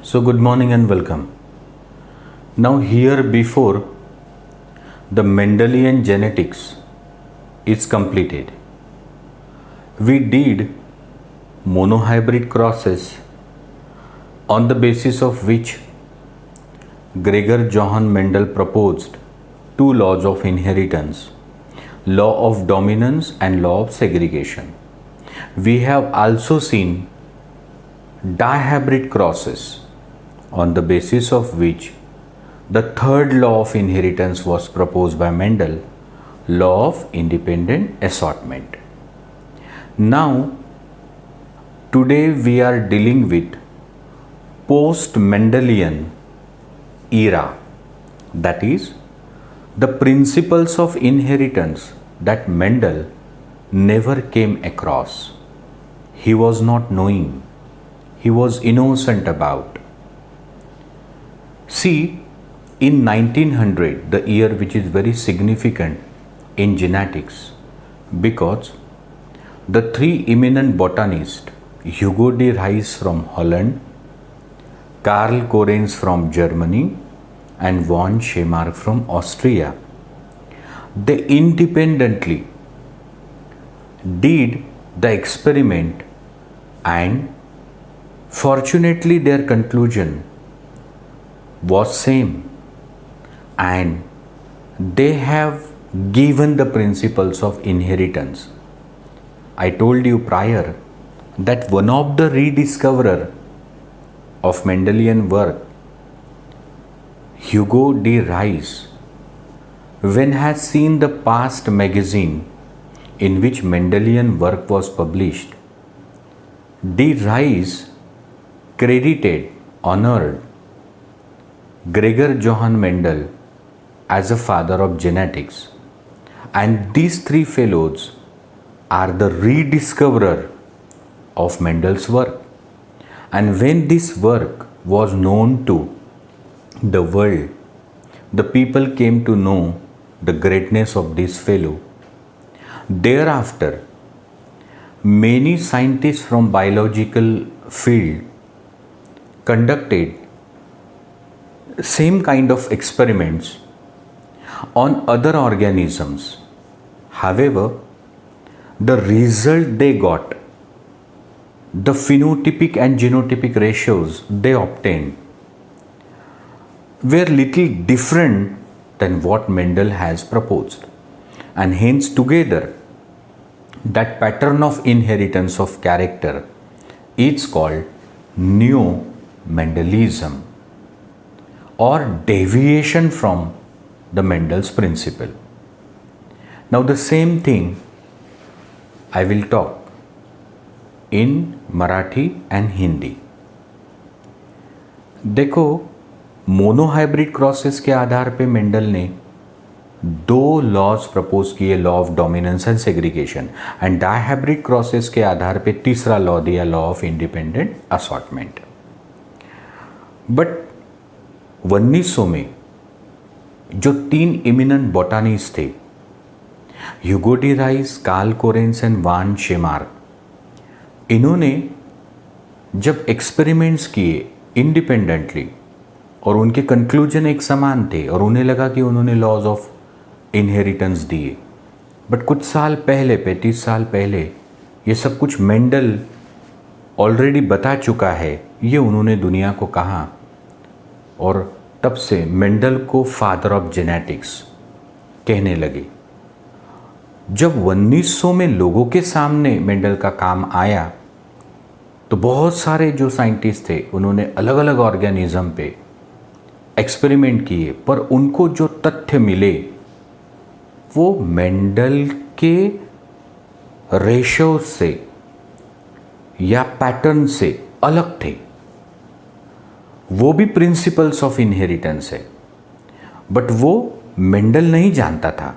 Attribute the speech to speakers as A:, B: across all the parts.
A: So, good morning and welcome. Now, here before the Mendelian genetics is completed, we did monohybrid crosses on the basis of which Gregor Johann Mendel proposed two laws of inheritance, law of dominance and law of segregation. We have also seen dihybrid crosses on the basis of which the third law of inheritance was proposed by Mendel, law of independent assortment. Now, today we are dealing with post-Mendelian era, that is, the principles of inheritance that Mendel never came across. He was not knowing, he was innocent about. See, in 1900, the year which is very significant in genetics, because the three eminent botanists, Hugo de Vries from Holland, Karl Korens from Germany, and von Schemark from Austria, they independently did the experiment, and fortunately their conclusion was same, and they have given the principles of inheritance. I told you prior that one of the rediscoverer of Mendelian work, Hugo de Vries, when has seen the past magazine in which Mendelian work was published, de Vries credited, honored Gregor Johann Mendel as a father of genetics, and these three fellows are the rediscoverer of Mendel's work. And when this work was known to the world, the people came to know the greatness of this fellow. Thereafter, many scientists from biological field conducted same kind of experiments on other organisms. However, the result they got, the phenotypic and genotypic ratios they obtained, were little different than what Mendel has proposed, and hence together that pattern of inheritance of character is called neo-Mendelism, or deviation from the Mendel's principle. Now the same thing I will talk in Marathi and Hindi. देखो, monohybrid crosses के आधार पे Mendel ने दो laws propose किए, law of dominance and segregation, and dihybrid crosses के आधार पे तीसरा लॉ दिया, law of independent assortment. But 1900 में जो तीन इमिनेंट बॉटनिस्ट थे, Hugo de Vries, Carl Correns and von Tschermak, इन्होंने जब एक्सपेरिमेंट्स किए इंडिपेंडेंटली और उनके कंक्लूजन एक समान थे और उन्हें लगा कि उन्होंने लॉज ऑफ इनहेरिटेंस दिए, बट कुछ साल पहले, 35 साल पहले, ये सब कुछ मेंडल ऑलरेडी बता चुका है, ये उन्होंने दुनिया को कहा, और तब से मेंडल को फादर ऑफ जेनेटिक्स कहने लगे. जब 1900 में लोगों के सामने मेंडल का काम आया, तो बहुत सारे जो साइंटिस्ट थे उन्होंने अलग अलग ऑर्गेनिज्म पे एक्सपेरिमेंट किए, पर उनको जो तथ्य मिले वो मेंडल के रेशियो से या पैटर्न से अलग थे. वो भी प्रिंसिपल्स ऑफ इनहेरिटेंस है, बट वो मेंडल नहीं जानता था.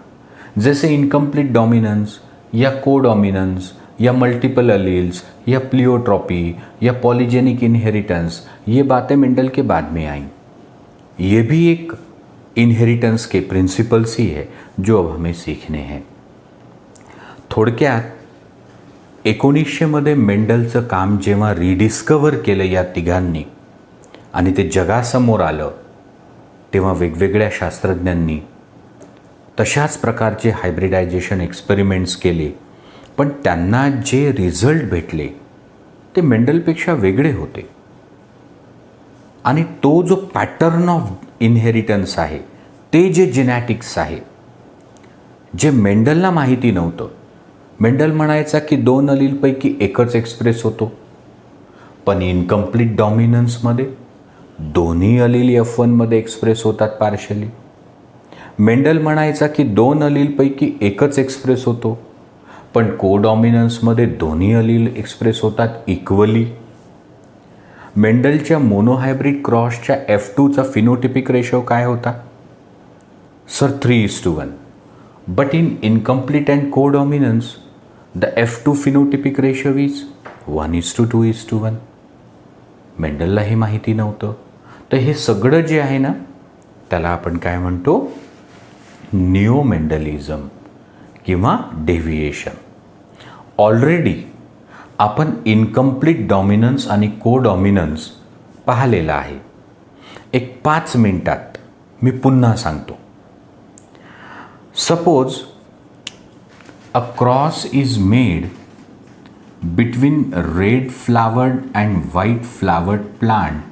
A: जैसे इनकम्प्लीट डोमिनेंस या कोडोमिनेंस या मल्टीपल अलील्स या प्लियोट्रॉपी या पॉलीजेनिक इनहेरिटेंस, ये बातें मेंडल के बाद में आई. ये भी एक इनहेरिटेंस के प्रिन्सिपल्स ही है जो अब हमें सीखने हैं. थोडक्यात 1900 मध्ये मेंडलचं काम जेव्हा रिडिस्कवर केलं या तिघांनी, आणि ते जगासमोर आलं तेव्हा वेगवेगळ्या शास्त्रज्ञांनी तशाच प्रकारचे हायब्रिडायझेशन एक्सपेरिमेंट्स केले, पण त्यांना जे रिझल्ट भेटले ते मेंडलपेक्षा वेगळे होते. आणि तो जो पॅटर्न ऑफ इनहेरिटन्स आहे, ते जे जेनॅटिक्स आहे, जे मेंडलला माहिती नव्हतं. मेंडल म्हणायचा की 2 अलीलपैकी एकच एक्सप्रेस होतो, पण इनकम्प्लीट डॉमिनन्समध्ये दोन्ही अलील F1 मध्ये एक्सप्रेस होतात पार्शली. मेंडल म्हणायचा की 2 अलीलपैकी एकच एक्सप्रेस होतो, पण कोडॉमिनन्समध्ये दोन्ही अलील एक्सप्रेस होतात इक्वली. मेंडलच्या मोनोहायब्रिड क्रॉसच्या F2चा फिनोटिपिक रेशो काय होता? Sir 3:1. But in incomplete and codominance the F2 phenotypic ratio is 1:2:1. मेंडलला हे माहिती नव्हतं. तर हे सगळं जे आहे ना, त्याला आपण काय म्हणतो? निओ मेंडलिझम किंवा डेव्हिएशन. ऑलरेडी आपण इनकम्प्लीट डॉमिनन्स आणि कोडॉमिनन्स पाहिलेला आहे. एक 5 मिनिटात मी पुन्हा सांगतो. Suppose a cross is made between red flowered and white flowered plant.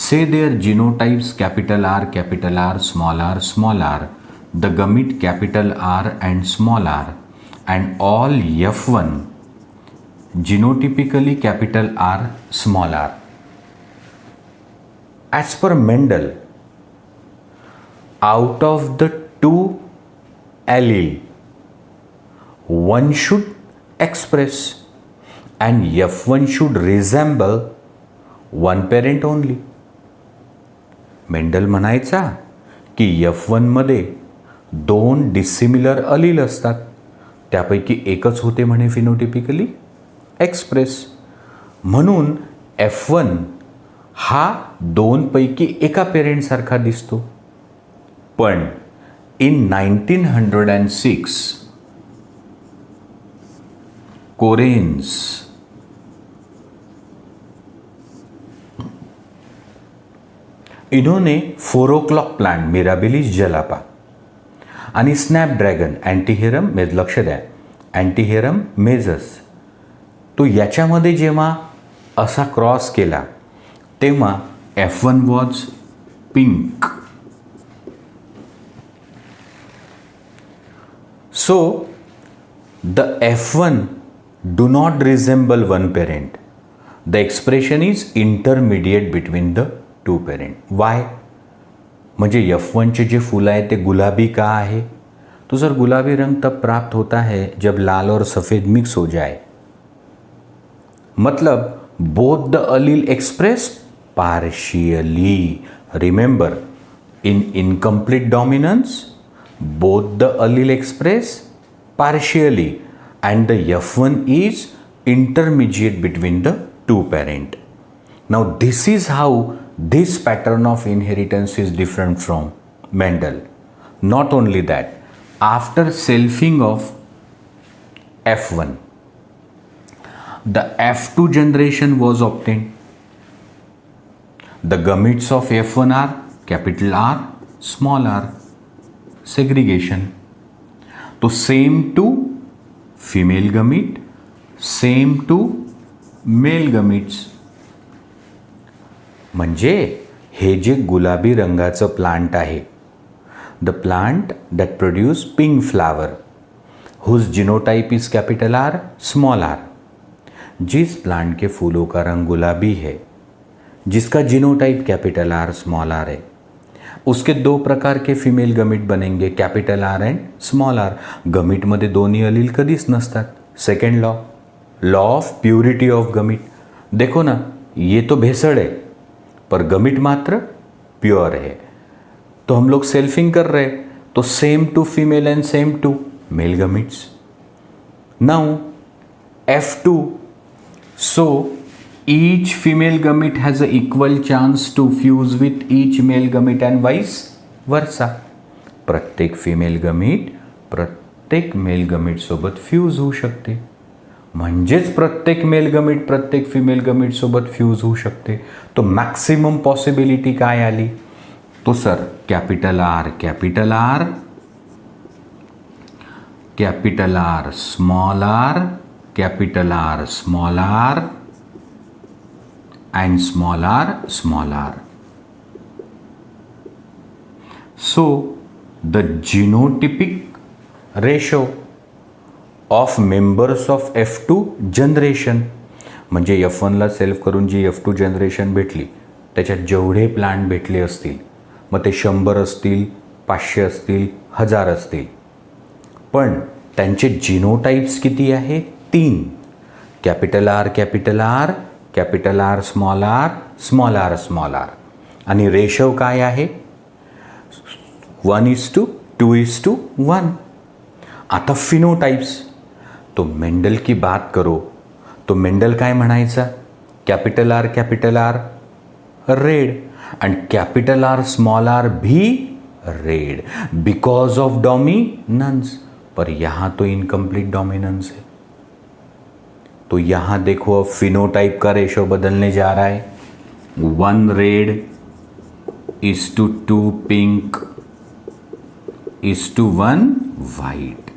A: Say their genotypes capital R, small r, the gamete capital R and small r, and all F1 genotypically capital R, small r. As per Mendel, out of the 2 allele, one should express and F1 should resemble one parent only. Mendel म्हणायचा की F1 मध्ये 2 dissimilar अलील असतात, त्यापैकी एकच होते म्हणे phenotypically express. म्हणून F1 हा 2 पैकी एका पेरेंटसारखा दिसतो. पण इन 1906 कोरेन्स इन्होंने 4 o'clock प्लांट मिराबिलिस जलापा आणि स्नॅपड्रॅगन अँटीहेरम लक्ष द्या, अँटीहेरम मेजस, तो याच्यामध्ये जेव्हा असा क्रॉस केला तेव्हा F1 was pink. So the F1 do not रिझेंबल one parent. The expression is intermediate between the 2 parent. Y? म्हणजे F1चे जे फूल आहे ते गुलाबी का आहे? तो सर गुलाबी रंग तब प्राप्त होता है जब लाल और सफ़ेद मिक्स हो जाए. मतलब both the allele express partially. Remember, in incomplete dominance both the allele express partially and the F1 is intermediate between the 2 parent. Now this is how this pattern of inheritance is different from Mendel. Not only that, after selfing of F1, the F2 generation was obtained. The gametes of F1 are capital R, small r. Segregation. तो same to female gamete, same to male gametes. म्हणजे हे जे गुलाबी रंगाचं plant आहे, the plant that produce pink flower whose genotype is capital R, small r. जिस plant के फूलों का रंग गुलाबी है, जिसका genotype capital R, small r है, उसके 2 प्रकार के फिमेल गमीट बनेंगे, capital R and small r. गमीटमध्ये दोन्ही अलील कधीच नसतात. Second law, law of purity of gamete. देखो ना, ये तो भेसड़ है पर गमीट मात्र प्योर है. तो हम लोग सेल्फिंग कर रहे, तो same to female and same to male gametes. Now F2, so each female gamete has an equal chance to fuse with each male gamete and vice versa. प्रत्येक फिमेल गमीट प्रत्येक male gamete सोबत fuse होऊ शकते. म्हणजेच प्रत्येक male gamete प्रत्येक female gamete सोबत fuse होऊ शकते. तो मॅक्सिमम पॉसिबिलिटी काय आली? तो sir capital R capital R, capital R small r, capital R small r and small r. So the genotypic ratio of members of F2 generation, म्हणजे F1ला self करून जी F2 generation भेटली त्याच्यात जेवढे प्लांट भेटले असतील, मग ते 100 असतील, 500 असतील, 1000 असतील, पण त्यांचे जिनोटाइप्स किती आहे? 3. Capital R capital R, capital R small r, small r small r. आणि रेशो काय आहे? 1:2:1. आता फिनोटाइप्स. तो मेंडल की बात करो तो मेंडल काय म्हणायचा? Capital R red and capital R small r भी रेड बिकॉज ऑफ डोमिनेंस. पर यहां तो इनकम्प्लीट डोमिनेंस है. तो यहां देखो अब फिनोटाइप का रेशो बदलने जा रहा है. 1 red is to 2 pink is to 1 white.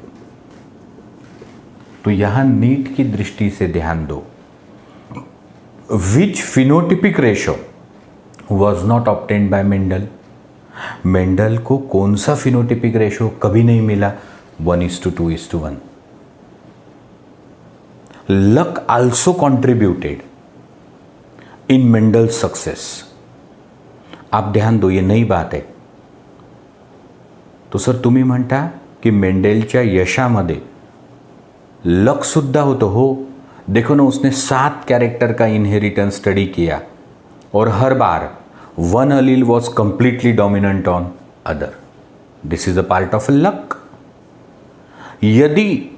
A: तो यहां नीट की दृष्टि से ध्यान दो. Which phenotypic ratio was not obtained by Mendel. Mendel को कौन सा फिनोटिपिक रेशो कभी नहीं मिला? 1:2:1. Luck also contributed in Mendel success. आप ध्यान दो, ये नई बात है. तो सर तुम्ही म्हणता की मेंडेलच्या यशामध्ये लक सुद्धा होतो. हो, देखो ना, उसने 7 कैरेक्टर का इनहेरिटेंस स्टडी किया और हर बार 1 allele was completely dominant on other. This is a part of luck. यदि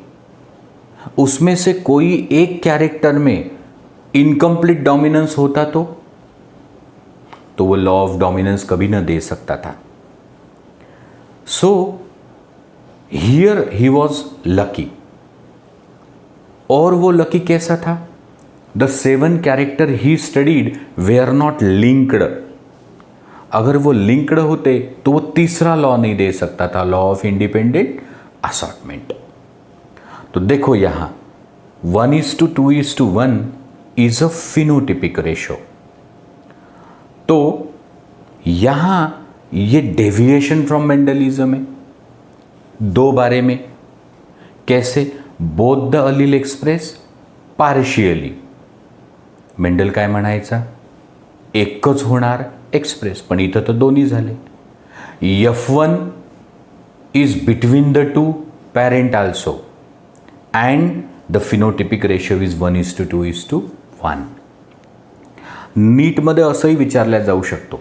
A: उसमें से कोई एक कैरेक्टर में इनकम्प्लीट डोमिनेंस होता तो वो लॉ ऑफ डोमिनेंस कभी ना दे सकता था. So here he was lucky. और वो लकी कैसा था? The 7 character he studied were not linked. अगर वो लिंक्ड होते तो वो तीसरा लॉ नहीं दे सकता था, लॉ ऑफ इंडिपेंडेंट असॉर्टमेंट. तो देखो यहां 1:2:1 इज अ फिनोटिपिक रेशो. तो यहां ये डेविएशन फ्रॉम मेंडलिज्म है 2 बारे में. कैसे? Both the allele express partially. Mendel काय म्हणायचा? एकच होणार एक्सप्रेस, पण इथं तर दोन्ही झाले. F1 is between the 2 parent also and the phenotypic ratio is 1:2:1. नीटमध्ये असंही विचारल्या जाऊ शकतो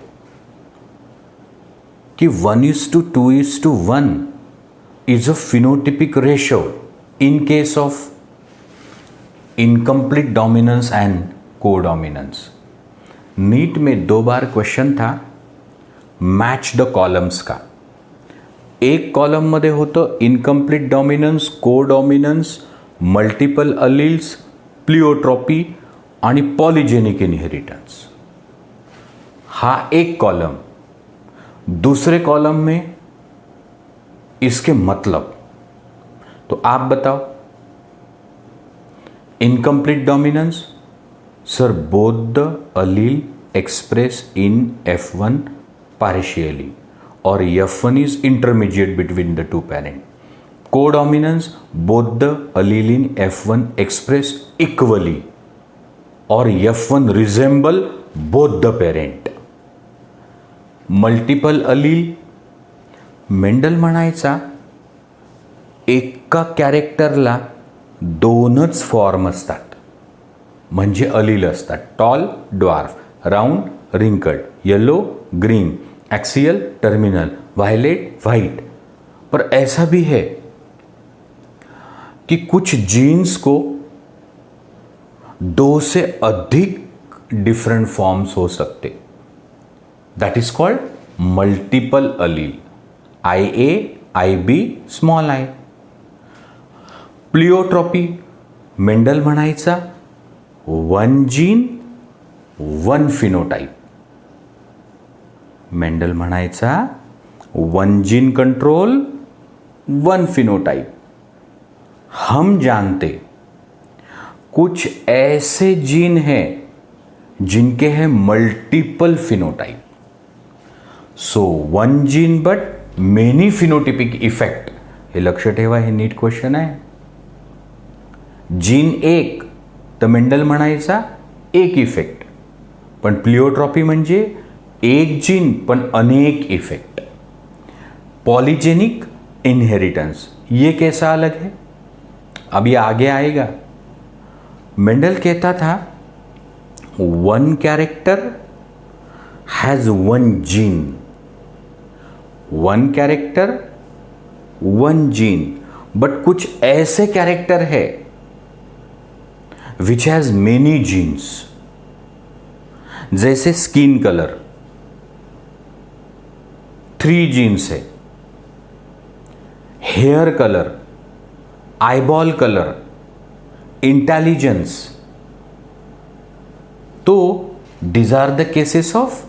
A: की 1:2:1 is a phenotypic ratio in case of incomplete dominance and codominance. नीट में 2 बार क्वेश्चन था मैच द कॉलम्स का. एक कॉलम मध्ये होतं इनकम्प्लीट डॉमिनन्स, कोडॉमिनन्स, मल्टिपल अलील्स, प्लिओट्रॉपी आणि पॉलिजेनिक इनहेरिटन्स. हा एक कॉलम. दूसरे कॉलम में इसके मतलब. तो आप बताओ. Incomplete dominance, sir both the allele express in F1 partially और F1 is intermediate between the 2 parent. Codominance, both the allele in F1 express equally और F1 resemble both the parent. Multiple allele. Mendel म्हणायचा एका कॅरेक्टरला 2च form असतात, म्हणजे अलील असतात. Tall, dwarf, round, wrinkled, yellow, green, axial, terminal, violet, white. पर ऐसा भी है कि कुछ जीन्स को 2 से अधिक डिफरेंट फॉर्म्स हो सकते. That is called multiple allele. IA, IB, small I. Pleiotropy. Mendel म्हणायचा one gene one phenotype. Mendel म्हणायचा one gene control one phenotype. हम जानते कुछ ऐसे जीन हैं जिनके हैं multiple phenotype. So one gene but many phenotypic effect. हे लक्ष ठेवा, हे नीट क्वेश्चन आहे. जीन एक तर मेंडल म्हणायचा एक इफेक्ट, पण प्लिओट्रॉपी म्हणजे एक जीन पण अनेक इफेक्ट. पॉलीजेनिक इनहेरिटेंस ये कैसा अलग है, अभी आगे आएगा. मेंडल कहता था one character has one gene. One character one gene, but कुछ ऐसे कैरेक्टर है विच हैज मेनी जीन्स. जैसे स्किन कलर 3 जीन्स है, hair colour, eyeball colour, intelligence. तो these are the cases of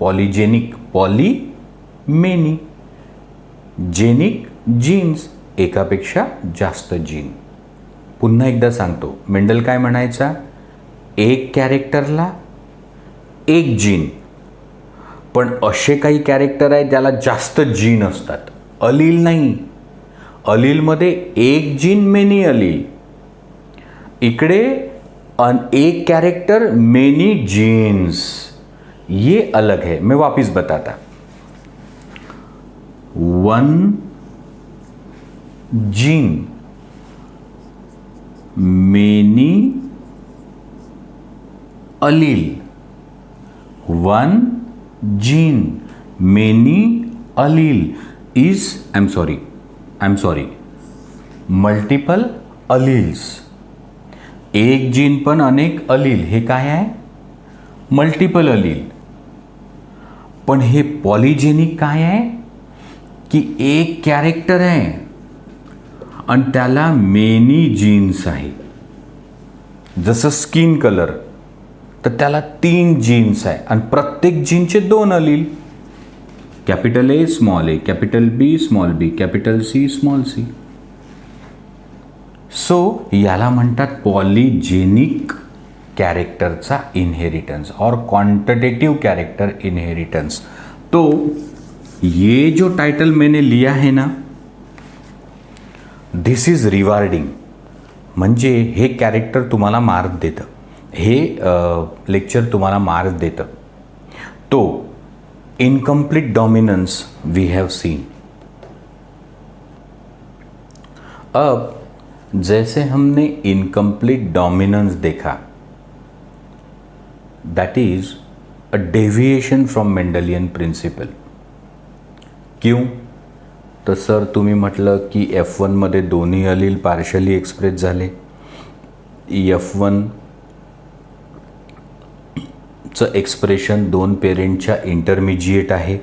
A: polygenic. Poly many, genic genes एकापेक्षा जास्त gene. पुन्हा एकदा सांगतो, मेंडल काय म्हणायचा, एक कॅरेक्टरला एक जीन, पण असे काही कॅरेक्टर आहे त्याला जास्त जीन असतात. अलील नाही, अलीलमध्ये एक जीन मेनी अलील. इकडे एक कैरेक्टर मेनी जीन्स, ये अलग है. मैं वापिस बताता. One gene many allele. One gene many allele is I am sorry multiple alleles. एक जीन पण अनेक अलील, हे काय आहे, मल्टिपल अलील. पण हे पॉलीजेनिक काय आहे की एक कॅरेक्टर आहे आणि त्याला मेनी जीन्स आहे. जसं स्किन कलर, तर त्याला 3 जीन्स आहे आणि प्रत्येक जीनचे 2 allele. Capital A small A, capital B small B, capital C small C. So याला म्हणतात पॉलीजेनिक कॅरेक्टरचा इनहेरिटन्स और क्वांटिटेटिव कैरेक्टर इनहेरिटेंस. तो ये जो टाइटल मैंने लिया है ना, दिस इज रिवार्डिंग. म्हणजे हे कॅरेक्टर तुम्हाला मार्क देतं, हे लेक्चर तुम्हाला मार्क देतं. तो incomplete dominance we have seen. अब जैसे हमने इनकम्प्लीट डोमिनेंस देखा, that is a deviation from Mendelian principle. क्यों, तर सर तुम्ही म्हटलं की F1 मध्ये दोन्ही अलील पार्शली एक्सप्रेस झाले. F1 चं एक्सप्रेशन 2 पेरेंटच्या इंटरमिजिएट आहे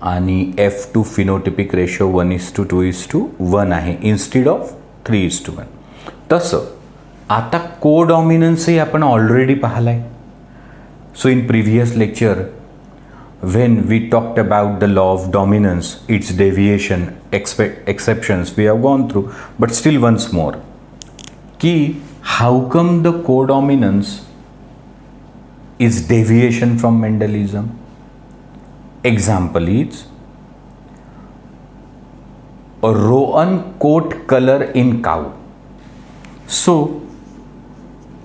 A: आणि F2 फिनोटिपिक रेशो 1:2:1 आहे इन्स्टेड ऑफ 3:1. तसं आता कोडॉमिनन्सही आपण ऑलरेडी पाहिलाय. So in previous lecture when we talked about the law of dominance, its deviation, exceptions we have gone through, but still once more, कि how come the codominance is deviation from Mendelism? Example is a roan coat color in cow. So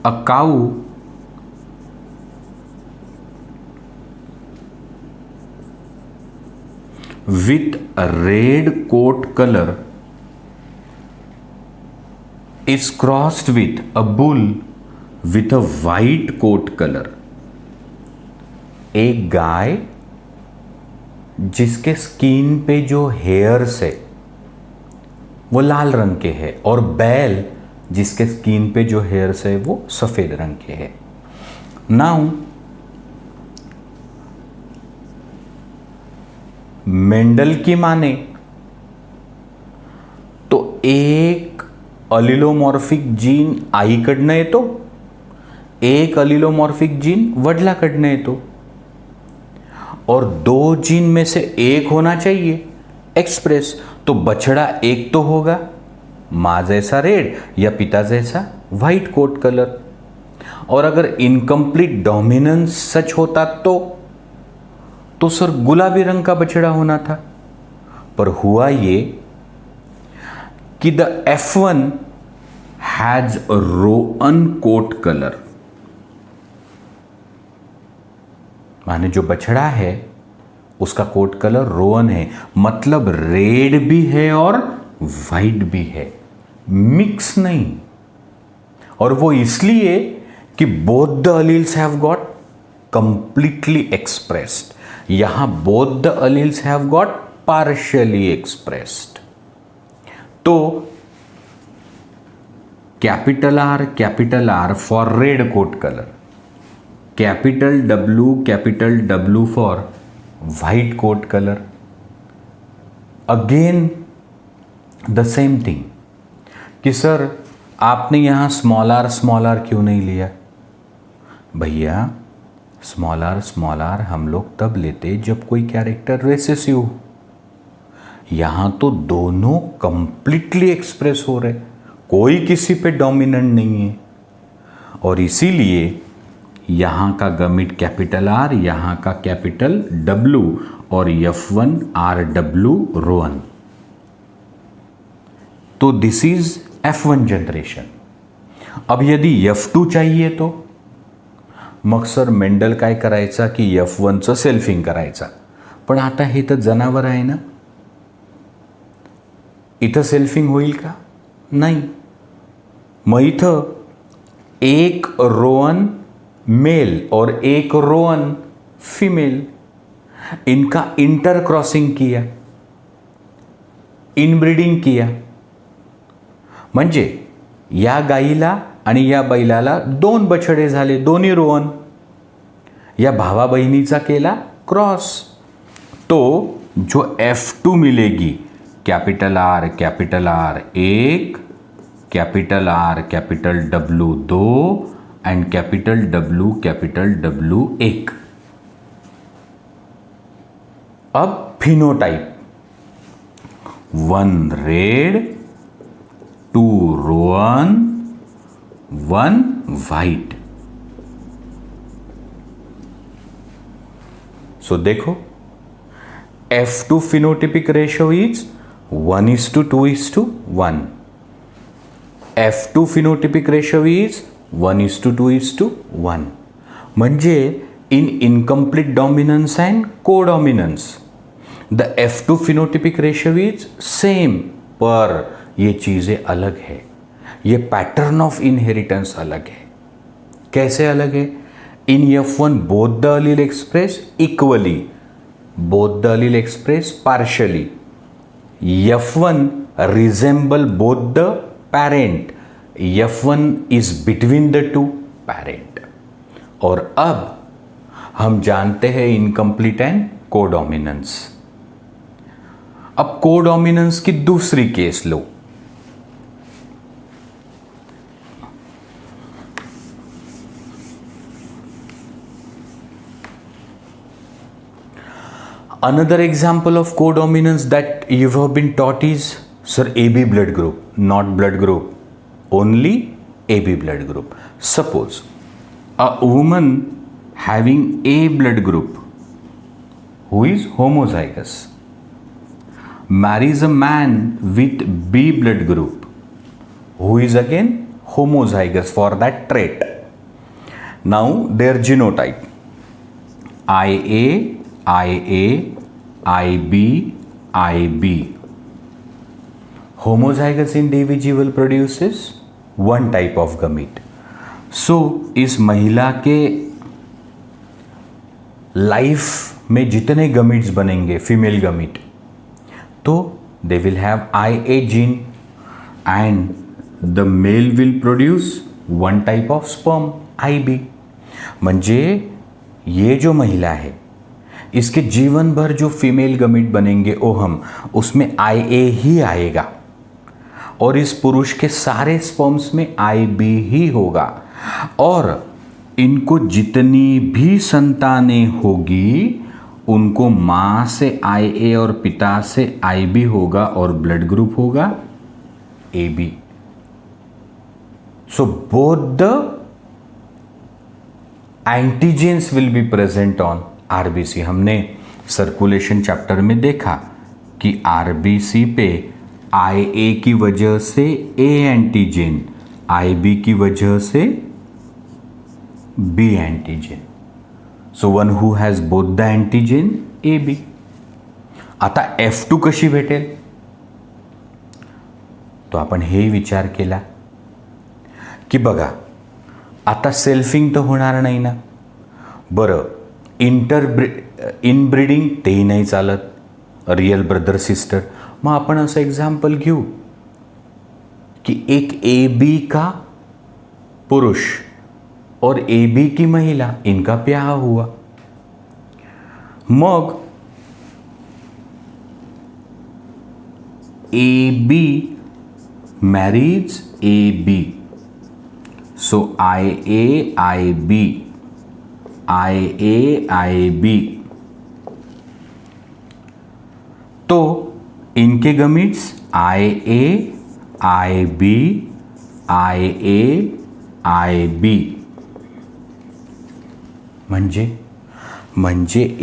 A: a cow with a red coat color is crossed with a bull with a white coat color. एक गाय जिसके skin पे जो hairs है वो लाल रंग के है और बैल जिसके स्किन पे जो हेयर्स है वो सफेद रंग के है. नाउ मेंडल की माने तो एक अलिलोमॉर्फिक जीन आईकडनं येतो, एक अलिलोमॉर्फिक जीन वडिलाकडनं येतो, और दो जीन में से एक होना चाहिए एक्सप्रेस। तो बछड़ा एक तो होगा माँ जैसा रेड या पिता जैसा व्हाइट कोट कलर। और अगर इनकम्प्लीट डोमिनेंस सच होता तो सर गुलाबी रंग का बछड़ा होना था। पर हुआ ये कि the F1 has roan coat colour, माने जो बछड़ा है उसका कोट कलर रोअन है, मतलब रेड भी है और वाइट भी है, मिक्स नहीं। और वो इसलिए कि both the alleles have got completely expressed, यहां both the alleles have got partially expressed. तो capital R for red coat colour, capital W for white coat colour. Again the same thing कि sir आपने यहां small R क्यों नहीं लिया? भैया small R हम लोग तब लेते जब कोई कैरेक्टर रेसेसिव हो, यहां तो दोनों कंप्लीटली एक्सप्रेस हो रहे, कोई किसी पे डोमिनेंट नहीं है, और इसीलिए यहां का गमिट कैपिटल आर, यहां का कैपिटल W और F1 RW रोअन। तो दिस इज F1 जनरेशन। अब यदि F2 चाहिए तो मग सर मेंडल काय करायचा की F1चं सेल्फिंग करायचा, पण आता हे तर जनावर आहे ना, इथं सेल्फिंग होईल का? नाही। मग इथं एक रोअन मेल और एक रोअन फीमेल, इनका इंटरक्रॉसिंग किया, इनब्रीडिंग किया, म्हणजे या गाईला आणि या बैलाला दोन बछडे झाले, दोन्ही रोअन। या भावा बहिणीचा केला क्रॉस, तो जो F2 मिलेगी कैपिटल आर एक, कैपिटल W दो एंड कैपिटल W एक। अब phenotype, 1 red, 2 roan, 1 white. So देखो F2 phenotypic ratio is 1:2:1। F2 phenotypic ratio is 1:2:1। म्हणजे in incomplete dominance and codominance the F2 phenotypic ratio is same, पर ये चीज़ें अलग है, ये पैटर्न ऑफ इनहेरिटेंस अलग है। कैसे अलग है? In F1 both the allele express equally, both the allele express partially. F1 resemble both the parent, F1 is between the two parent. और अब हम जानते हैं इनकम्प्लीट एंड कोडोमिनेंस। अब कोडोमिनेंस की दूसरी केस लो। Another example of codominance that you have been taught is, sir, AB blood group, not blood group, only AB blood group. Suppose a woman having A blood group who is homozygous marries a man with B blood group who is again homozygous for that trait. Now their genotype IA, IB, IB. Homozygous individual produces one type of gamete. So इस महिला के life में जितने gametes बनेंगे female gamete, तो they will have IA gene and the male will produce one type of sperm IB। म्हणजे ये जो महिला है इसके जीवन भर जो फीमेल गमीट बनेंगे ओहम, उसमें IA ही आएगा, और इस पुरुष के सारे स्पर्म्स में IB ही होगा, और इनको जितनी भी संतानें होगी उनको मां से IA और पिता से IB होगा और ब्लड ग्रुप होगा AB. So both the antigens will be present on RBC. हमने सर्कुलेशन चैप्टर में देखा कि RBC पे IA की वजह से A एंटीजन, IB की वजह से B antigen. So one who has both the antigen AB. आता F2 कशी भेटेल, तो आपण हे विचार केला की बघा आता सेल्फिंग तर होणार नाही ना. बरं, इनब्रीडिंग तेही नाही चालत, रियल ब्रदर सिस्टर. मग आपण असं एक्झाम्पल घेऊ की एक AB का पुरुष और AB की महिला, इनका ब्याह हुआ. मग AB marries AB. So IA IB. तो इनके गमीट्स IA IB IB. म्हणजे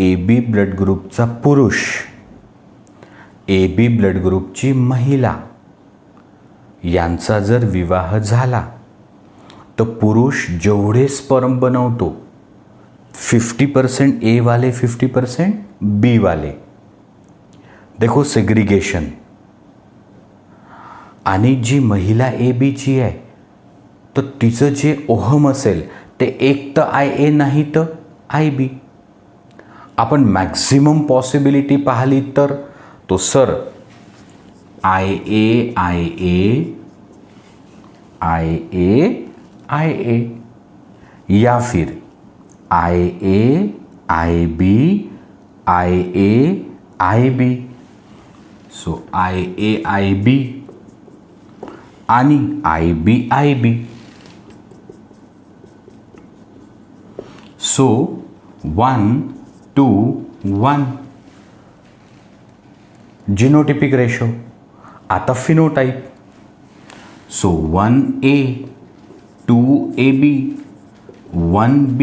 A: AB ब्लड ग्रुपचा पुरुष, AB ब्लड ग्रुपची महिला यांचा जर विवाह झाला तर पुरुष जेवढे स्पर्म बनवतो 50% A वाले 50% B वाले. देखो सेग्रीगेशन. आणि जी महिला ABची आहे तर तिचं जे ओहम असेल ते एक तर IA नाही तर IB. आपण मॅक्सिमम पॉसिबिलिटी पाहिली तर तो सर IA या फिर IA IB. सो IA आणि IB. So 1 2 1 genotypic ratio. आता phenotype. So 1A 2AB 1B.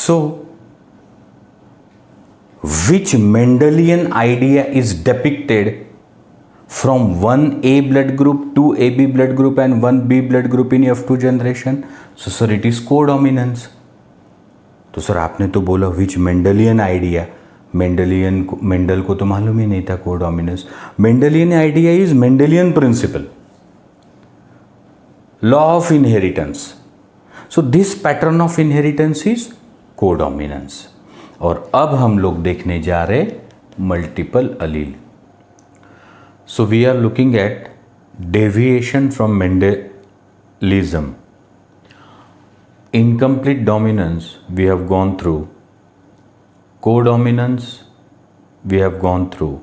A: So which Mendelian idea is depicted from 1A blood group, 2AB blood group and 1B blood group in F2 generation? So sir, it is codominance. तो sir आपने तो बोला which Mendelian idea. Mendel को तो मालूम ही नहीं था codominance. Mendelian idea is Mendelian principle, law of inheritance. So this pattern of inheritance is codominance. और अब हम लोग देखने जा रहे multiple allele. So we are looking at deviation from Mendelism. Incomplete dominance we have gone through, codominance we have gone through,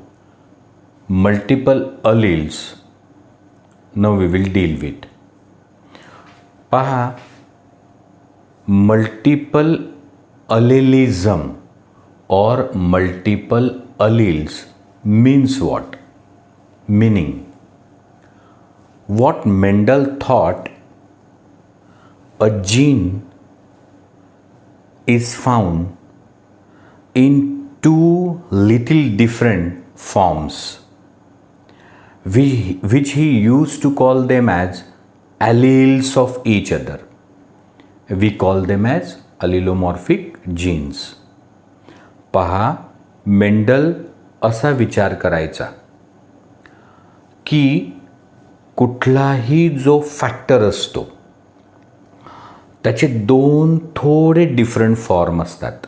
A: multiple alleles now we will deal with. पहा, multiple allelism or multiple alleles means what? Meaning, what Mendel thought a gene is found in two little different forms, which he used to call them as alleles of each other. We call them as allelomorphic genes. पहा, Mendel असा विचार करायचा की कुठलाही जो factor असतो त्याचे दोन थोडे डिफरंट फॉर्म असतात.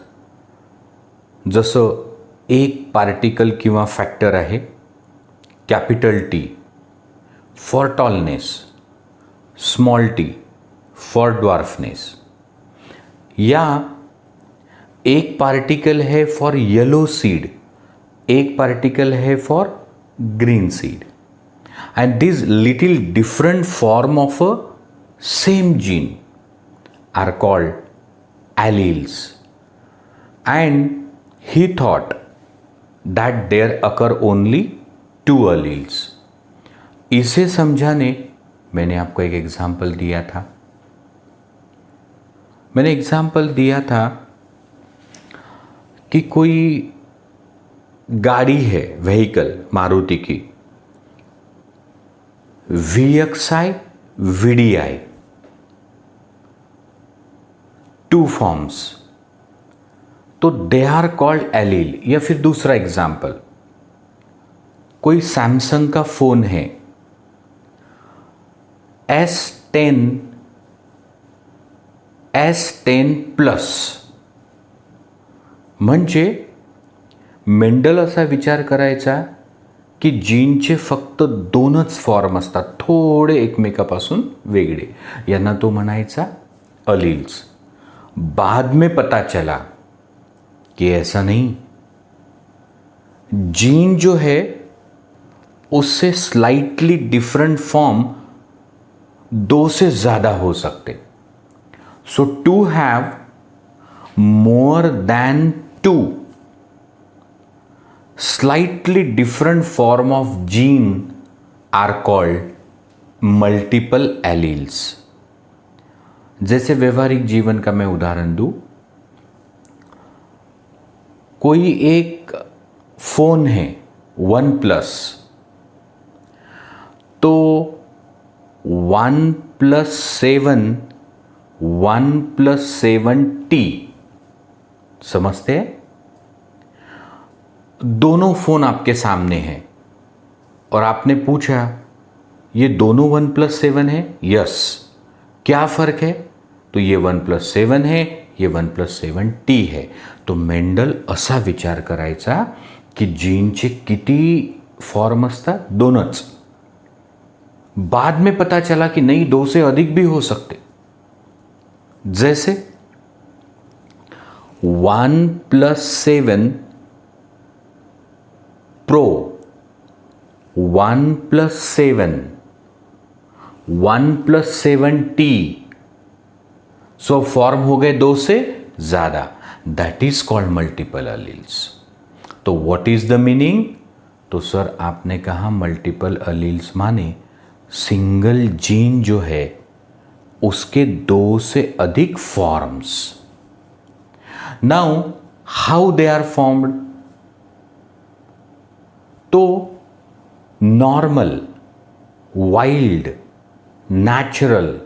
A: जसं एक पार्टिकल किंवा फॅक्टर आहे capital T for tallness, small t for dwarfness. या एक पार्टिकल है फॉर येलो सीड, एक पार्टिकल है for green seed, and this little different form of a same gene are called alleles, and he thought that there occur only 2 alleles. इसे समझाने मैंने आपको एक example दिया था। मैंने एग्जाम्पल दिया था कि कोई गाड़ी है, व्हीकल मारुति की, VXI VDI, 2 फॉर्म्स, तो दे आर कॉल्ड एलील। या फिर दूसरा एग्जाम्पल, कोई सैमसंग का फोन है S10 प्लस, म्हणजे मेंडल असा विचार करायचा की जीनचे फक्त 2च फॉर्म असतात, थोडे एकमेकापासून वेगळे, यांना तो म्हणायचा अलील्स। बाद में पता चला कि ऐसा नहीं, जीन जो है उससे स्लाइटली डिफरेंट फॉर्म 2 से ज्यादा हो सकते। So to have more than 2 slightly different form of gene are called multiple alleles. जैसे व्यवहारिक जीवन का मैं उदाहरण दूं, कोई एक फोन है OnePlus, तो 1+7 समझते हैं? दोनों फोन आपके सामने हैं और आपने पूछा ये दोनों 1+7 है? यस। क्या फर्क है? तो ये 1+7 है, ये 1+7T है। तो मेंडल असा विचार करायचा की जीनचे किती फॉर्म असतात? 2च। बाद में पता चला कि नहीं, 2 से अधिक भी हो सकते। जैसे 1+7 प्रो, 1+7, 1+7T, सो फॉर्म हो गए 2 से ज्यादा। That is called multiple alleles. तो व्हाट इज द मीनिंग? तो सर आपने कहा multiple alleles Mane single gene जो है उसके 2 से अधिक forms. Now how they are formed? तो नॉर्मल, वाइल्ड, नॅचरल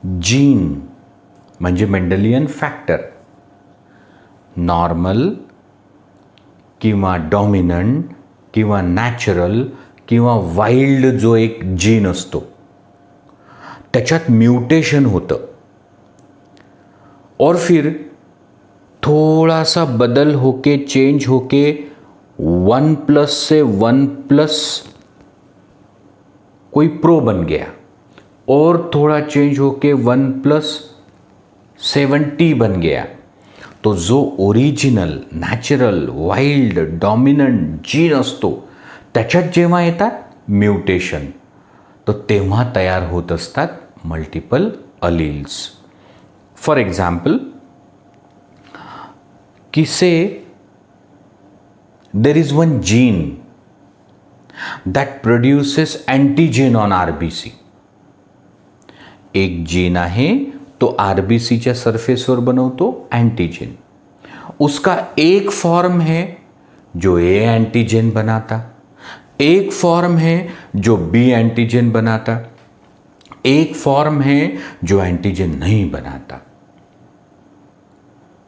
A: जीन म्हणजे मेंडलियन फॅक्टर, नॉर्मल किंवा डॉमिनंट किंवा नॅचरल किंवा वाइल्ड जो एक जीन असतो त्याच्यात म्यूटेशन होतं और फिर थोड़ा सा बदल होके, चेंज होके 1+ से 1+ कोई प्रो बन गया और थोड़ा चेंज होके 1+7T बन गया। तो जो original, natural, wild, dominant gene असतो त्याच्यात जेव्हा येतात म्युटेशन, तो तेव्हा तयार होत असतात मल्टिपल अलील्स। फॉर एग्जाम्पल, कि से there is one gene that produces antigen on RBC. एक जीन आहे तो आरबीसीच्या सरफेसवर बनवतो एंटीजन। उसका एक फॉर्म है जो ए एंटीजन बनाता, एक फॉर्म है जो बी एंटीजन बनाता, एक फॉर्म है जो एंटीजन नहीं बनाता।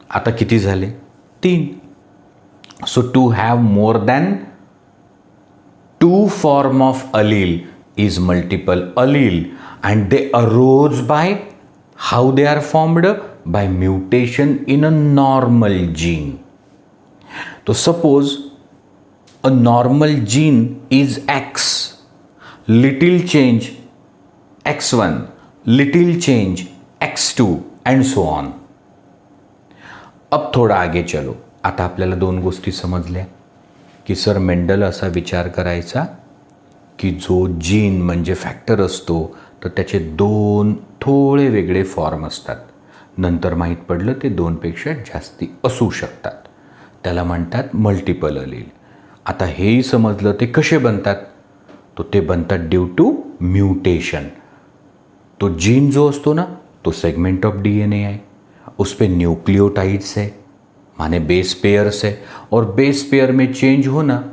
A: आता किती झाले? 3. So to have more than 2 form of allele is multiple allele, and they arose by how they are formed? By mutation in a normal gene. So suppose a normal gene is X, little change X1, little change X2 and so on. अब थोड़ा आगे चलो। आता आपल्याला 2 गोष्टी समजल्या की sir Mendel असा विचार करायचा की जो जीन म्हणजे फॅक्टर असतो तर त्याचे दोन थोडे वेगळे फॉर्म असतात. नंतर माहीत पडलं ते दोनपेक्षा जास्ती असू शकतात. त्याला म्हणतात मल्टिपल अलील. आता हेही समजलं ते कसे बनतात. तो ते बनतात ड्यू टू म्यूटेशन. तो जीन जो असतो ना तो सेगमेंट ऑफ डीएनए है, उस पर न्यूक्लियोटाइड्स है माने बेस पेयर्स है, और बेस पेयर में चेंज होना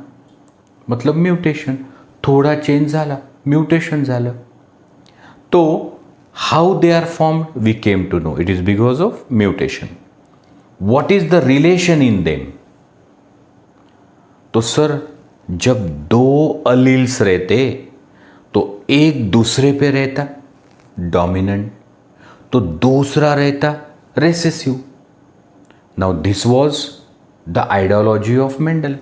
A: मतलब म्यूटेशन. थोड़ा चेंज झाला म्यूटेशन झालं. तो how they are formed we came to know it is because of mutation. What is the relation in them. तो सर जब दो अलील्स रहते तो एक दूसरे पे रहता डोमिनेंट, तो दूसरा रहता recessive. Now this was the ideology of Mendel.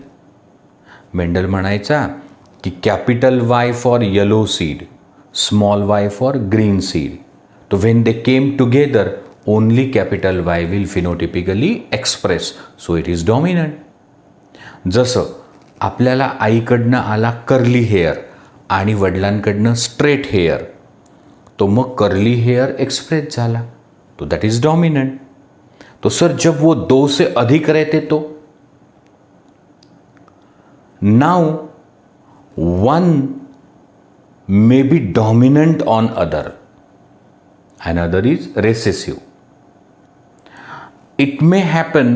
A: Mendel म्हणायचा की capital Y for yellow seed, small Y for green seed. तो when they came together only capital Y will phenotypically express, so it is dominant. जसं आपल्याला आईकडनं आला curly hair आणि वडिलांकडनं straight hair, तो मग curly hair express झाला, तो that is dominant. तो सर जब वो दो से अधिक रहते तो now one may be dominant on other and other is recessive. It may happen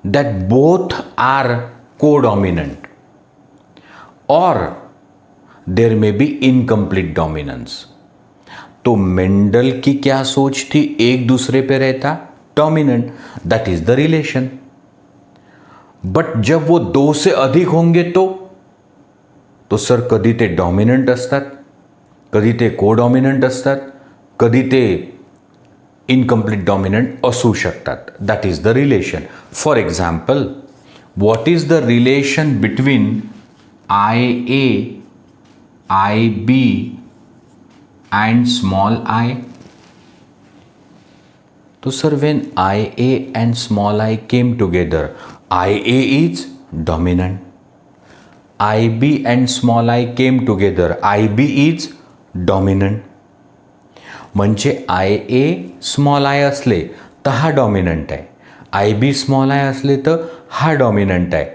A: that both are codominant और there may be incomplete dominance. तो मेंडल की क्या सोच थी, एक दूसरे पे रहता dominant, that is the relation. But जब वो दो से अधिक होंगे तो सर कधी ते डॉमिनंट असतात, कधी ते कोडॉमिनंट असतात, कधी ते इनकम्प्लीट डॉमिनंट असू शकतात. That is the relation. For example, what is the relation between IA, IB and small I. तो sir, when IA and small I came together, IA is dominant. IB and small I came together, IB is dominant. म्हणजे IA small I असले तर हा dominant आहे, IB small I असले तर हा dominant आहे,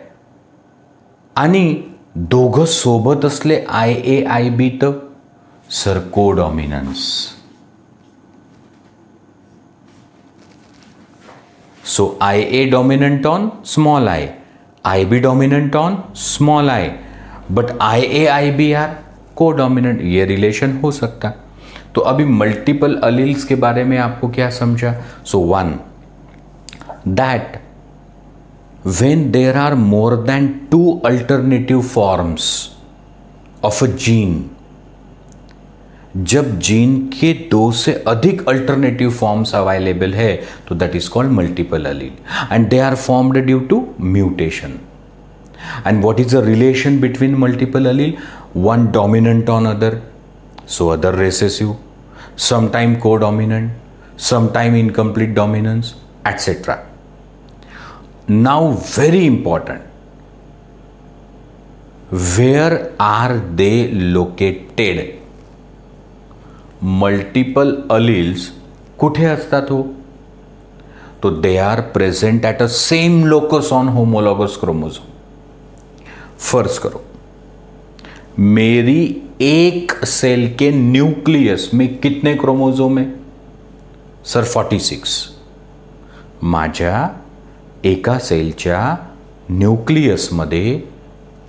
A: आणि दोघं सोबत असले IA IB तर sir codominance. So IA dominant on small I, IB dominant on small I, but IA IB are codominant. ये रिलेशन हो सकता. तो अभी मल्टीपल अलील्स के बारे में आपको क्या समझा. So one, that when there are more than two alternative forms of a gene, जब जीन के दो से अधिक अल्टरनेटिव फॉर्म्स अवेलेबल है तो that is called multiple allele, and they are formed due to mutation. And what is the relation between multiple allele. One dominant on other, so other recessive, sometime codominant, sometime incomplete dominance, etc. Now very important, where are they located. Multiple alleles कुठे असतात हो. तो they are present at a same locus on homologous chromosome. फर्ज करो मेरी एक sale के nucleus में कितने chromosome है सर. 46. माझ्या एका सेलच्या न्यूक्लियसमध्ये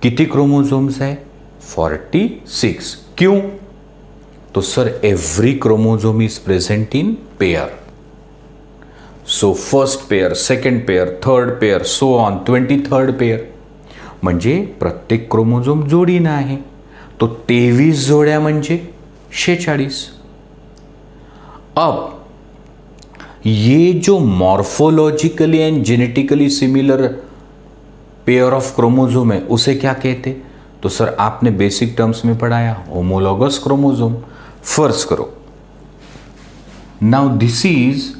A: किती क्रोमोझोम्स आहे. 46. क्यों. तो sir every chromosome is present in pair. So first pair, second pair, third pair, so on 23rd pair. म्हणजे प्रत्येक क्रोमोझोम जोडीनं आहे. तो 23 जोड्या म्हणजे 46. अब ये जो morphologically end genetically similar pair of chromosome है उसे क्या कहते. तो सर आपने बेसिक टर्म्स में पढ़ाया, होमोलॉगस क्रोमोझोम. फर्ज करो now this is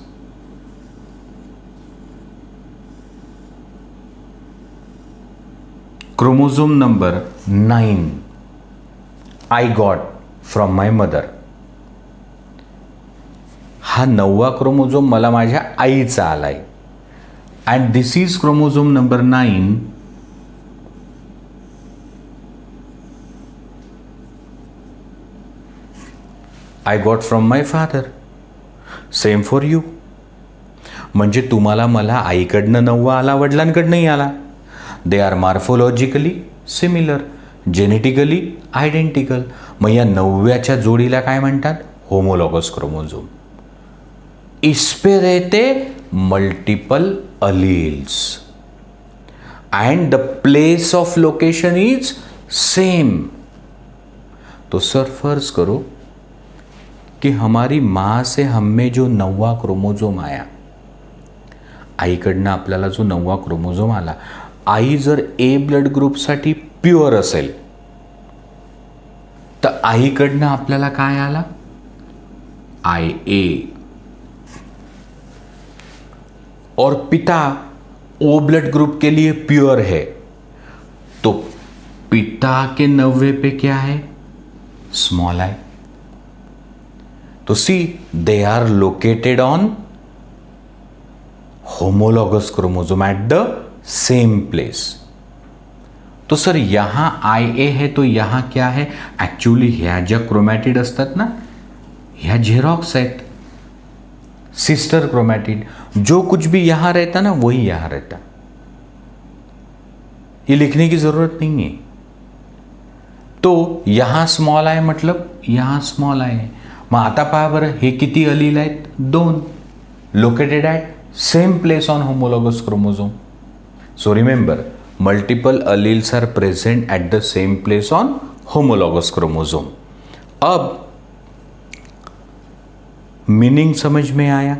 A: chromosome number 9 I got from my mother. हा 9वा क्रोमोझोम मला माझ्या आईचा आलाय. And this is chromosome number 9 I got from my father. Same for you. म्हणजे तुम्हाला मला आईकडनं 9वा आला, वडिलांकडनंही आला. They are morphologically similar, genetically identical. मग या 9व्याच्या जोडीला काय म्हणतात? Homologous chromosome. इसपे रहते multiple alleles end the place of location is same. तो सर फर्ज करो कि हमारी माँ से हमें जो 9वां क्रोमोझोम आया, आईकडनं आपल्याला जो 9वा क्रोमोझोम आला, आई जर ए ब्लड ग्रुपसाठी प्युअर असेल तर आईकडनं आपल्याला काय आला? आय ए. और पिता ओ ब्लड ग्रुप के लिए प्योर है तो पिता के 9वें पे क्या है? Small I. तो see they are located on homologous chromosome at the same place. तो सर यहां आय ए है तो यहां क्या है? ऍक्च्युअली ह्या ज्या क्रोमॅटिड असतात ना, ह्या झेरॉक्स आहेत, सिस्टर क्रोमैटिड. जो कुछ भी यहां रहता ना वही यहां रहता. ये लिखने की जरूरत नहीं है. तो यहां स्मॉल आहे मतलब यहां स्मॉल आहे. मग आता पहा बरं, हे किती अलील आहेत? 2. Located at same place on homologous chromosome. So remember, multiple alleles are present at the same place on homologous chromosome. अब मीनिंग समझ में आया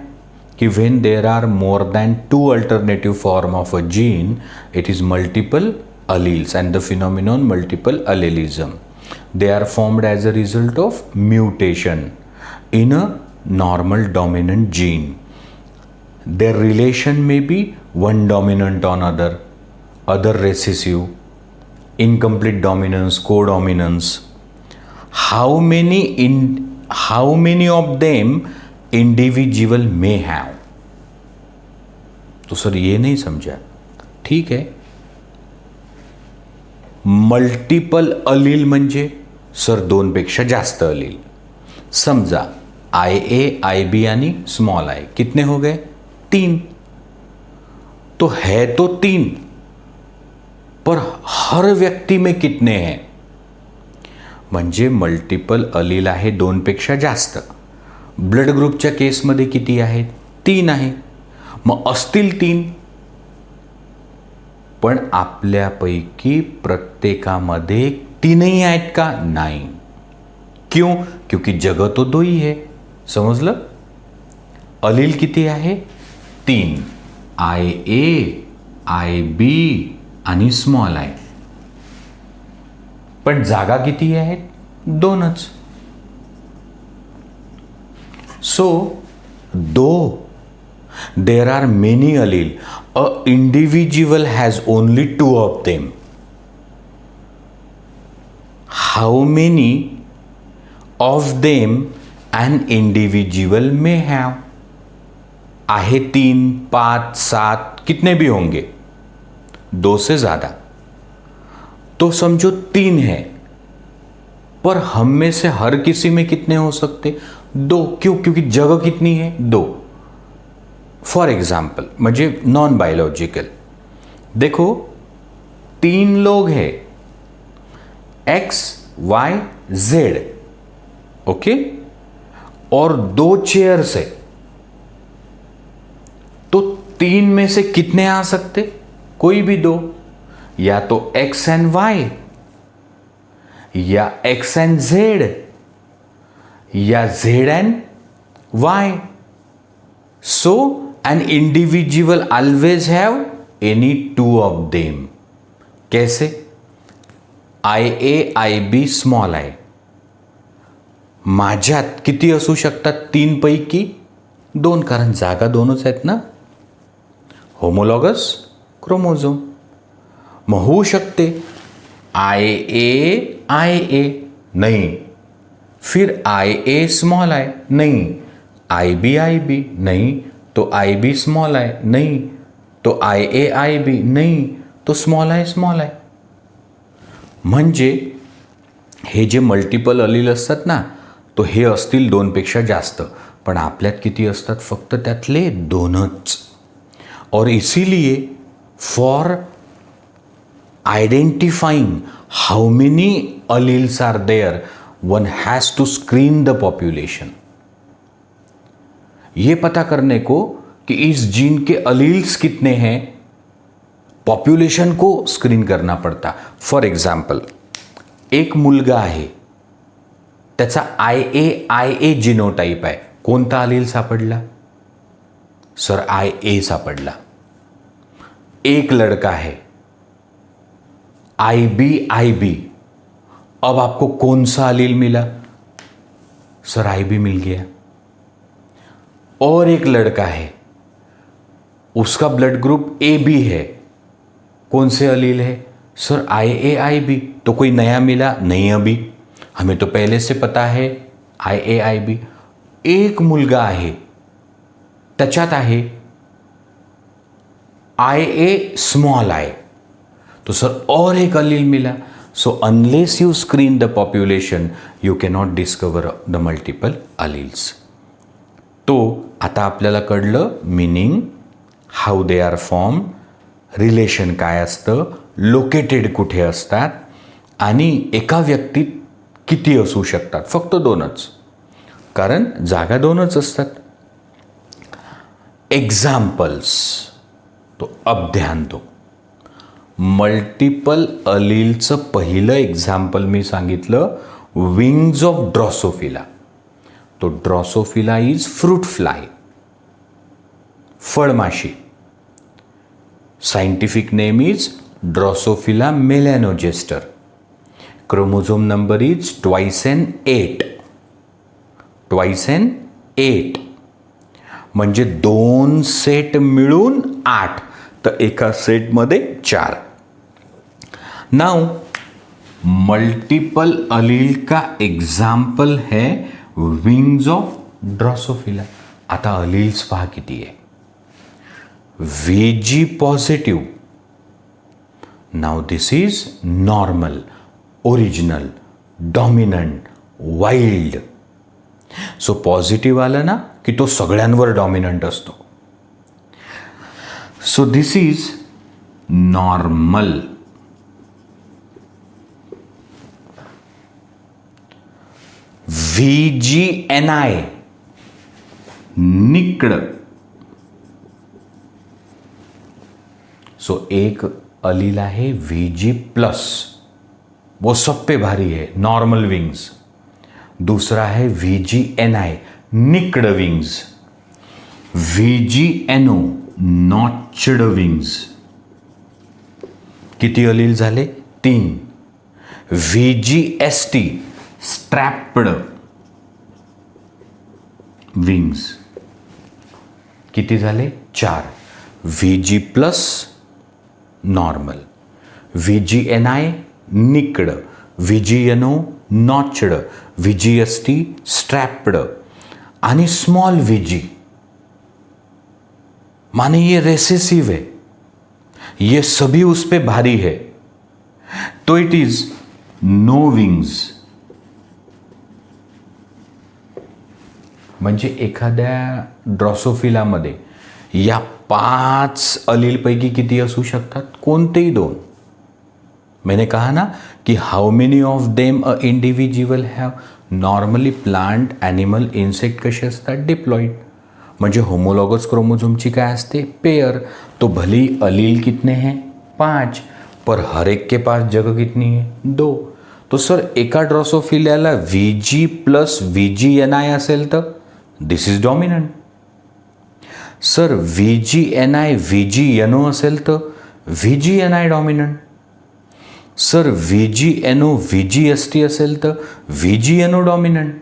A: कि when there are more than 2 alternative form of a gene, it is multiple alleles and the phenomenon multiple allelism. They are formed as a result of mutation in a normal dominant gene. Their relation may be one dominant on other recessive, incomplete dominance, codominance. How many of them individual may have? तो sir ये नहीं समझा. ठीक है, multiple अलील म्हणजे sir 2 पेक्षा जास्त अलील. समजा आय ए, आय बी आणि स्मॉल आई कितने हो गए? 3. तो है तो 3, पर हर व्यक्ति में कितने हैं? म्हणजे मल्टिपल अलील आहे 2 पेक्षा जास्त. ब्लड ग्रुपच्या केसमध्ये किती आहेत? 3 आहे. मग असतील 3, पण आपल्यापैकी प्रत्येकामध्ये 3ही आहेत का? नाही. क्यों? क्योंकि जगह तो 2 ही है. समजलं? अलील किती आहे? 3. आय ए, आय बी आणि स्मॉल आय. पण जागा किती आहेत? 2च. सो दो there are many allele, a individual has only 2 of them. How many of them an individual may have? आहे 3, 5, 7 कितने भी होंगे, 2 से ज़्यादा. तो समझो 3 है, पर हम में से हर किसी में कितने हो सकते? 2. क्यों? क्योंकि जगह कितनी है? 2. फॉर एग्जाम्पल म्हणजे नॉन बायोलॉजिकल. देखो 3 लोग हैं, एक्स, वाई, जेड. ओके, और 2 चेयर्स है. तो 3 में से कितने आ सकते? कोई भी 2. या तो एक्स एंड वाई, या एक्स एंड जेड, या Z and Y. So an individual always have any 2 of them. कैसे? I A, I B, small i माझ्यात किती असू शकतात? 3 पैकी 2, कारण जागा 2च आहेत ना. Homologous chromosome. मग होऊ शकते IA नहीं, फिर IA स्मॉल आई नहीं, IB नहीं, तो IB स्मॉल आई नहीं, तो IB नहीं, तो स्मॉल आई. म्हणजे हे जे मल्टिपल अलील असतात ना, तो हे असतील 2पेक्षा जास्त, पण आपल्यात किती असतात? फक्त त्यातले 2च. और इसीलिए for identifying how many alleles are there, one has to screen the population. ये पता करने को कि इस जीन के अलील्स कितने हैं, पॉप्युलेशन को स्क्रीन करना पड़ता. फॉर एग्जाम्पल, एक मुलगा आहे, त्याचा IA जिनोटाईप आहे. कोणता अलील सापडला? सर IA सापडला. एक लड़का है IB. अब आपको कौन सा अलील मिला? सर IB मिल गया. और एक लड़का है, उसका ब्लड ग्रुप AB है, कौन से अलील है? Sir IAIB. तो कोई नया मिला? नहीं, अभी हमें तो पहले से पता है IAIB. एक मुलगा आहे, त्याच्यात आहे IA स्मॉल आई, तो सर और एक अलील मिला. So unless you screen the population you cannot discover the multiple alleles. तो आता आपल्याला कळलं meaning, how they are form, relation काय असतं, लोकेटेड कुठे असतात, आणि एका व्यक्तीत किती असू शकतात? फक्त 2च, कारण जागा 2च असतात. एग्झाम्पल्स. तो अब ध्यान दो. मल्टिपल अलीलचं पहिलं एक्झाम्पल मी सांगितलं, विंग्स ऑफ ड्रॉसोफिला. तो ड्रॉसोफिला इज फ्रूट फ्लाय, फळमाशी. Scientific name is drosophila melanogaster. Chromosome number is 2n8. म्हणजे 2 सेट मिळून 8, तर एका सेटमध्ये 4. नाउ मल्टीपल अलील का एग्जाम्पल है विंग्स ऑफ ड्रॉसोफिला. आता अलील्स पहा किती आहे. VG positive. Now this is normal, original, dominant, wild. So positive आलं ना की तो सगळ्यांवर डॉमिनंट असतो. So this is normal. VGNI nicked. So एक अलील है VG प्लस, वो सब पे भारी है, नॉर्मल विंग्स. दूसरा है VGNI nicked wings. VGNO notched wings. किती अलील झाले? 3. VGST strapped wings. किती झाले? 4. VG plus normal, VGNI nicked, VGNO notched, VGST strapped आणि स्मॉल VG. माने ये रेसेसिव है, ये सभी उस पे भारी है, तो इट इज नो विंग्स. म्हणजे एखाद्या ड्रॉसोफिलामध्ये या 5 अलीलपैकी किती असू शकतात? कोणतेही 2. मैंने कहा ना कि how many of them a individual have. Normally plant, animal, insect कसे असतात? डिप्लॉइड. म्हणजे होमोलॉगस क्रोमोझोमची काय असते? पेयर. तो भले ही अलील कितने हैं? 5, पर हर एक के पास जगह कितनी है? 2. तो सर एका ड्रॉसोफिलियाला VG प्लस VGNI असेल तर this is dominant. Sir VGNI VGNO असेल तर VGNI dominant. Sir VGNO VGST असेल तर VGNO dominant.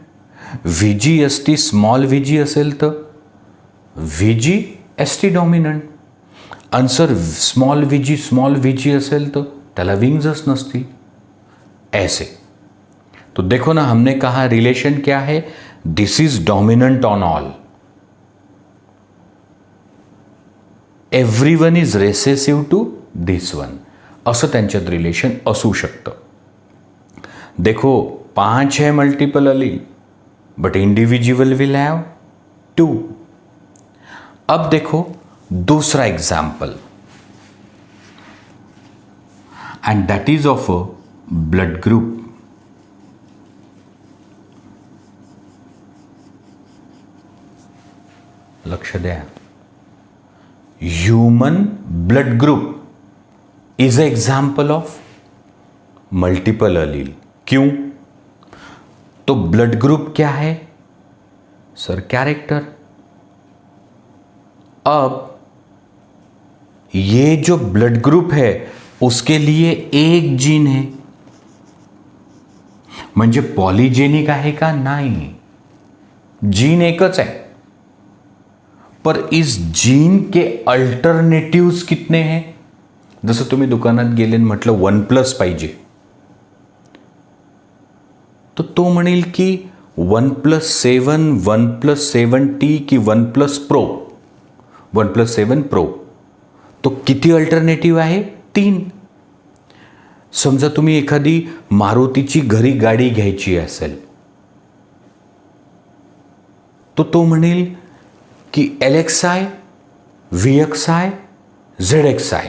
A: VGST small VG असेल तर VGST डॉमिनंट. आणि सर स्मॉल VG असेल तर त्याला विंग्सच नसतील. ऐसे. तो देखो ना, हमने कहा रिलेशन क्या है, this is dominant on all, everyone is recessive to this one, असं त्यांच्यात रिलेशन असू शकतं. देखो 5 है multiple allele, but individual will have 2. अब देखो दूसरा example, and that is of a blood group. लक्ष द्या, human blood group is a example of multiple allele. क्यों? तो ब्लड ग्रुप क्या है सर? कैरेक्टर. अब ये जो ब्लड ग्रुप है उसके लिए एक जीन है, म्हणजे पॉलीजेनिक आहे का? नाही, जीन एकच आहे. पर इस जीन के अल्टरनेटिव्स कितने हैं? जसं तुम्ही दुकानात गेले म्हटलं 1+ पाहिजे, तो म्हणेल की 1+7, 1+7T की 1+ Pro, 1+7 Pro. तो किती अल्टरनेटिव्ह आहे? 3. समजा तुम्ही एखादी मारुतीची घरी गाडी घ्यायची असेल, तो म्हणेल की LXI, VXI, ZXI.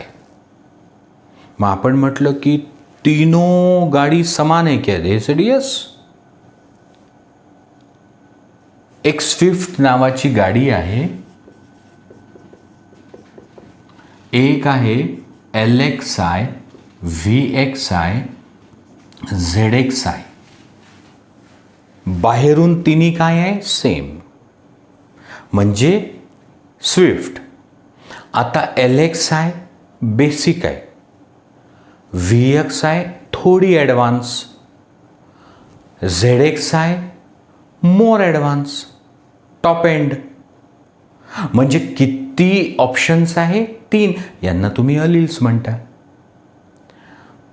A: मग आपण म्हटलं की तीनों गाड़ी समान है क्या? They said yes. एक स्विफ्ट नावाची गाडी आहे, एक आहे LXI, VXI, ZXI. बाहेरून तिन्ही काय आहे? सेम, म्हणजे स्विफ्ट. आता LXI बेसिक आहे, VXI थोडी ॲडव्हान्स, ZXI मोर ॲडव्हान्स, टॉप एंड. म्हणजे किती ऑप्शन्स आहे? 3. यांना तुम्ही अलील्स म्हणता.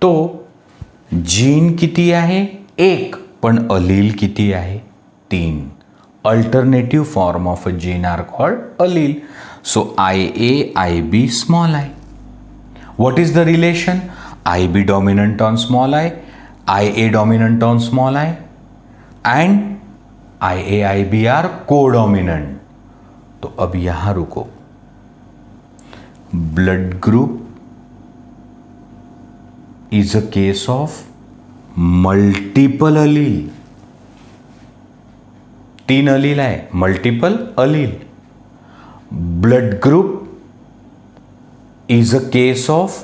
A: तो जीन किती आहे? 1. पण अलील किती आहे? 3. Alternative form of a gene are called allele. So IA, IB, small I. What is the relation? IB dominant on small I, IA dominant on small I, and IA, IB are co-dominant. तो अब यहां रुको. Blood group is a case of multiple allele. 3 allele आहे, multiple allele. Blood group is a case of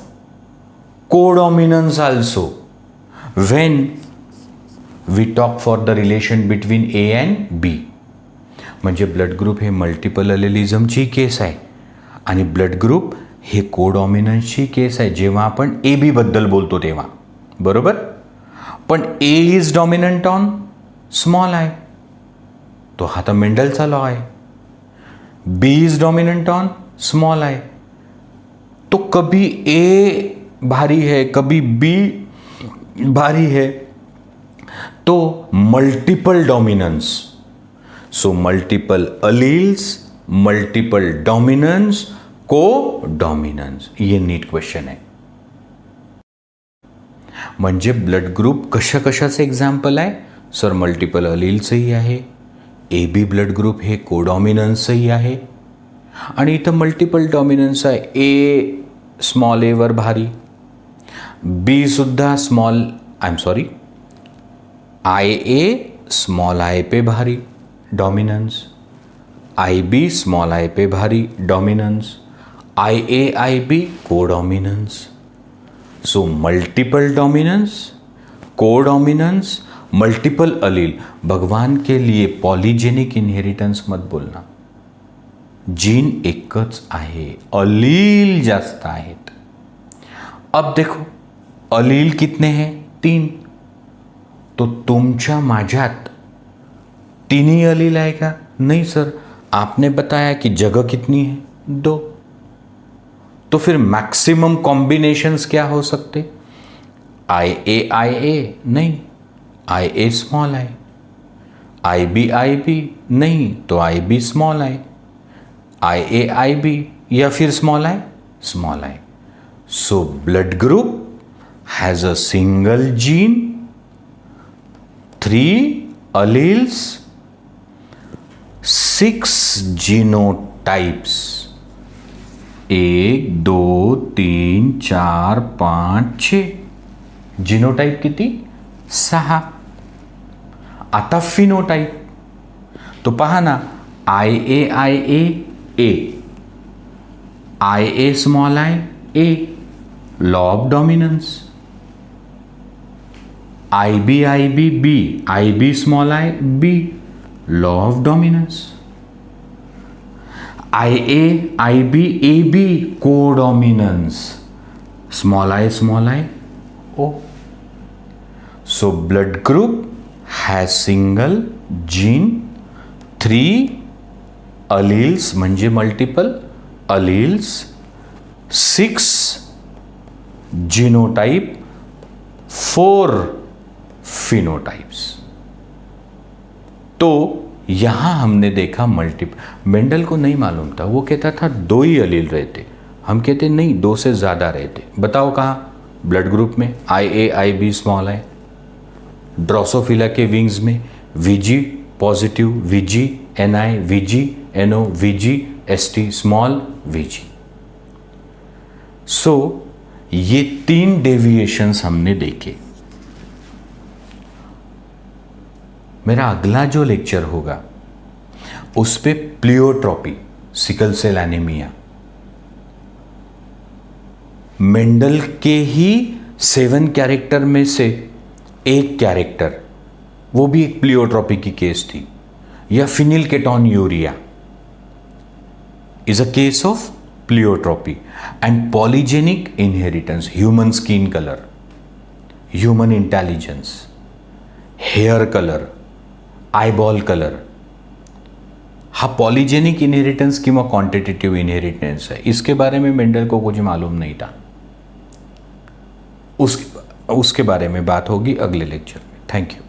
A: codominance also when we talk for the relation between A and B. म्हणजे blood group हे multiple अलिलिझमची case आहे आणि blood group हे कोडॉमिनन्सची केस आहे जेव्हा आपण AB बद्दल बोलतो तेव्हा. बरोबर. पण A is dominant on small I, तो हा तर मेंडलचा लॉ आहे. B is dominant on small I, तो कभी A भारी है कभी B भारी है, तो multiple dominance. So multiple alleles, multiple dominance, codominance. ये नीट क्वेश्चन आहे. म्हणजे ब्लड ग्रुप कशाचे एक्झाम्पल आहे सर? मल्टिपल अलील्सही आहे, AB ब्लड ग्रुप हे कोडॉमिनन्सही आहे आणि इथं मल्टिपल डॉमिनन्स आहे. A स्मॉल A वर भारी, B सुद्धा स्मॉल IA स्मॉल I पे भारी डॉमिनन्स, IB स्मॉल I पे भारी dominance, IA IB codominance. So multiple dominance, codominance, multiple allele. भगवान के लिए पॉलीजेनिक इनहेरिटेंस मत बोलना. जीन एकच आहे, अलील जास्त आहेत. अब देखो अलील कितने हैं? 3. तो तुमच्या माझ्यात तीन अलील आहे का? नहीं सर, आपने बताया कि जगह कितनी है? 2. तो फिर मैक्सिमम कॉम्बिनेशंस क्या हो सकते? IA नहीं, IA स्मॉल आई, IB नहीं, तो IB स्मॉल आई, IA या फिर small i. So blood group has a single gene, 3 alleles, 6 genotypes, 1 2 3 4 5 6 genotype किती? 6। आता फिनोटाइप, तो पहा ना, IA small i A, law of dominance, IB B, IB small i B, law of dominance, IB AB codominance, small i O. So blood group has single gene, 3 alleles म्हणजे multiple alleles, 6 genotype, 4 phenotypes. तो यहां हमने देखा multiple. Mendel को नहीं मालूम था, वो कहता था 2 ही अलील रहते, हम कहते नहीं 2 से ज्यादा रहते। बताओ कहां? ब्लड ग्रुप में IA IB स्मॉल आई, ड्रोसोफिला के विंग्स में VG positive, VG NI, VG NO, VG ST small VG। So ये 3 डेविएशंस हमने देखे। मेरा अगला जो लेक्चर होगा उस पे pleiotropy, sickle cell anaemia, Mendel के ही 7 कैरेक्टर में से एक कैरेक्टर, वो भी एक प्लियोट्रॉपी की केस थी, या phenylketonuria is a case of pleiotropy, and polygenic inheritance, human skin colour, human intelligence, hair colour, eyeball colour, हा पॉलीजेनिक इनहेरिटेंस किंवा क्वांटिटेटिव्ह इनहेरिटेंस है। इसके बारे में मेंडल को कुछ मालूम नहीं था। उसके बारे में बात होगी अगले लेक्चर में। Thank you.